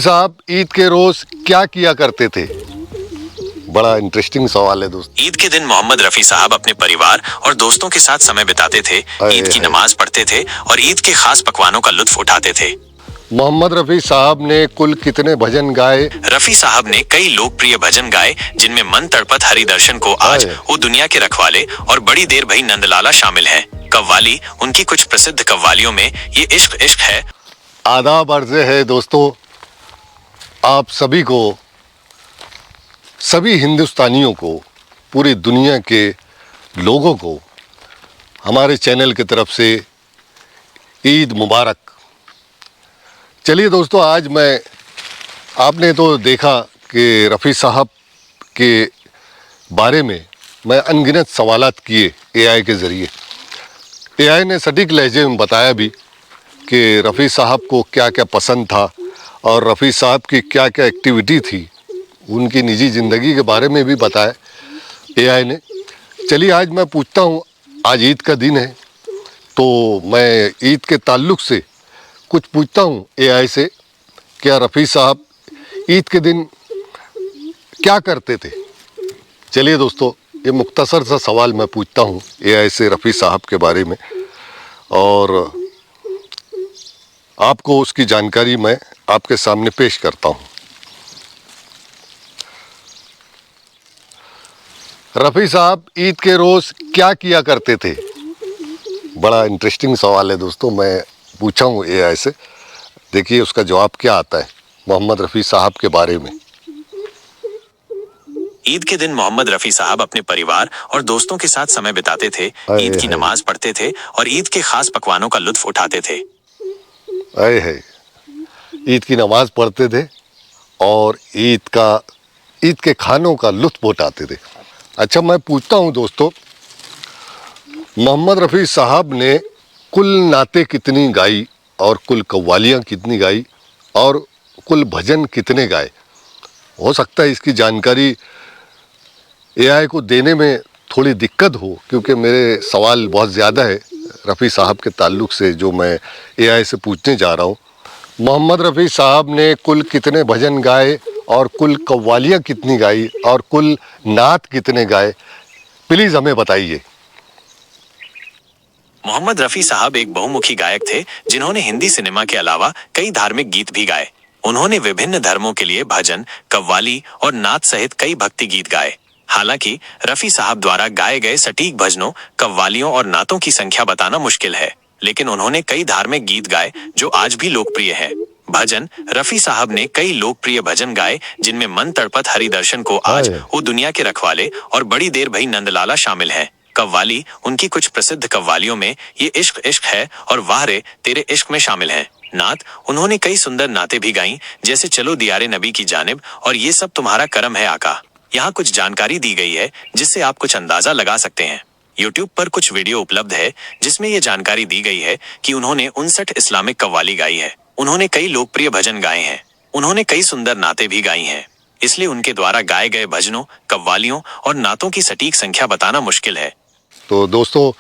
साहब ईद के रोज क्या किया करते थे? बड़ा इंटरेस्टिंग सवाल है दोस्त। ईद के दिन मोहम्मद रफी साहब अपने परिवार और दोस्तों के साथ समय बिताते थे, ईद की नमाज पढ़ते थे और ईद के खास पकवानों का लुत्फ उठाते थे। मोहम्मद रफी साहब ने कुल कितने भजन गाए? रफी साहब ने कई लोकप्रिय भजन गाए, जिनमें मन तड़पत हरि दर्शन को आज, वो दुनिया के रखवाले और बड़ी देर भई नंदलाला शामिल हैं। कव्वाली, उनकी कुछ प्रसिद्ध कव्वालियों में ये इश्क इश्क है। आदाब अर्ज़े है दोस्तों, आप सभी को, सभी हिंदुस्तानियों को, पूरी दुनिया के लोगों को हमारे चैनल की तरफ से ईद मुबारक। चलिए दोस्तों, आज आपने तो देखा कि रफ़ी साहब के बारे में मैं अनगिनत सवालात किए एआई के ज़रिए। एआई ने सटीक लहजे में बताया भी कि रफ़ी साहब को क्या क्या पसंद था और रफ़ी साहब की क्या क्या एक्टिविटी थी, उनकी निजी ज़िंदगी के बारे में भी बताया एआई ने। चलिए आज मैं पूछता हूँ, आज ईद का दिन है तो मैं ईद के ताल्लुक़ से कुछ पूछता हूँ एआई से। क्या रफ़ी साहब ईद के दिन क्या करते थे? चलिए दोस्तों, ये मुख्तसर सा सवाल मैं पूछता हूँ एआई से रफ़ी साहब के बारे में और आपको उसकी जानकारी मैं आपके सामने पेश करता हूँ। रफ़ी साहब ईद के रोज़ क्या किया करते थे? बड़ा इंटरेस्टिंग सवाल है दोस्तों, मैं पूछा हूँ एआई से। देखिए उसका जवाब क्या आता है मोहम्मद रफ़ी साहब के बारे में। ईद के दिन मोहम्मद रफी साहब अपने परिवार और दोस्तों के साथ समय बिताते थे, ईद की नमाज पढ़ते थे और ईद के खास पकवानों का लुत्फ उठाते थे। ईद की नमाज पढ़ते थे और ईद के खानों का लुत्फ उठाते थे। अच्छा, मैं पूछता हूँ दोस्तों, मोहम्मद रफ़ी साहब ने कुल नाते कितनी गाई और कुल कव्वालियाँ कितनी गाई और कुल भजन कितने गाए? हो सकता है इसकी जानकारी एआई को देने में थोड़ी दिक्कत हो, क्योंकि मेरे सवाल बहुत ज़्यादा है रफ़ी साहब के ताल्लुक़ से जो मैं एआई से पूछने जा रहा हूँ। मोहम्मद रफ़ी साहब ने कुल कितने भजन गाए और कुल कव्वालियाँ कितनी गाई और कुल नात कितने गाए? प्लीज़ हमें बताइए। मोहम्मद रफी साहब एक बहुमुखी गायक थे, जिन्होंने हिंदी सिनेमा के अलावा कई धार्मिक गीत भी गाए। उन्होंने विभिन्न धर्मों के लिए भजन, कव्वाली और नात सहित कई भक्ति गीत गाए। हालांकि रफी साहब द्वारा गाए गए सटीक भजनों, कव्वालियों और नातों की संख्या बताना मुश्किल है, लेकिन उन्होंने कई धार्मिक गीत गाए जो आज भी लोकप्रिय हैं। भजन, रफी साहब ने कई लोकप्रिय भजन गाए, जिनमें मन तड़पत हरि दर्शन को आज, वो दुनिया के रखवाले और बड़ी देर भई नंदलाला शामिल हैं। कव्वाली, उनकी कुछ प्रसिद्ध कव्वालियों में ये इश्क इश्क है और वाह रे तेरे इश्क में शामिल हैं। नात, उन्होंने कई सुंदर नाते भी गाई, जैसे चलो दियारे नबी की जानिब और ये सब तुम्हारा करम है आका। यहाँ कुछ जानकारी दी गई है जिससे आप कुछ अंदाजा लगा सकते हैं। YouTube पर कुछ वीडियो उपलब्ध है जिसमें ये जानकारी दी गई है कि उन्होंने 59 इस्लामिक कव्वाली गाई है। उन्होंने कई लोकप्रिय भजन गाए हैं। उन्होंने कई सुंदर नाते भी गाई हैं। इसलिए उनके द्वारा गाए गए भजनों, कव्वालियों और नातों की सटीक संख्या बताना मुश्किल है। तो दोस्तों,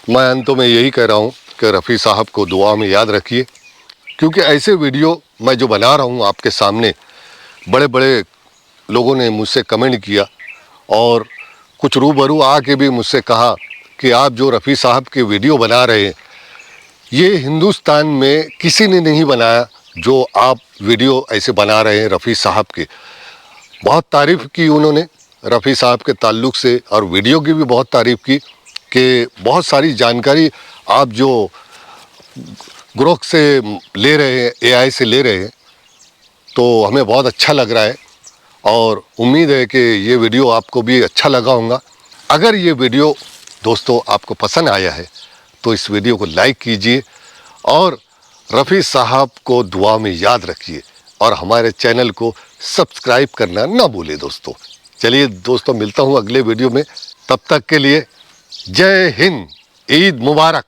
मैं अंत में यही कह रहा हूँ कि रफ़ी साहब को दुआ में याद रखिए, क्योंकि ऐसे वीडियो मैं जो बना रहा हूँ आपके सामने, बड़े बड़े लोगों ने मुझसे कमेंट किया और कुछ रूबरू आके भी मुझसे कहा कि आप जो रफ़ी साहब के वीडियो बना रहे हैं, ये हिंदुस्तान में किसी ने नहीं बनाया जो आप वीडियो ऐसे बना रहे हैं रफ़ी साहब के। बहुत तारीफ़ की उन्होंने रफ़ी साहब के ताल्लुक़ से और वीडियो की भी बहुत तारीफ़ की कि बहुत सारी जानकारी आप जो ग्रोक से ले रहे हैं, एआई से ले रहे हैं, तो हमें बहुत अच्छा लग रहा है और उम्मीद है कि ये वीडियो आपको भी अच्छा लगा होगा। अगर ये वीडियो दोस्तों आपको पसंद आया है तो इस वीडियो को लाइक कीजिए और रफ़ी साहब को दुआ में याद रखिए और हमारे चैनल को सब्सक्राइब करना ना भूलें दोस्तों। चलिए दोस्तों, मिलता हूँ अगले वीडियो में। तब तक के लिए जय हिंद, ईद मुबारक।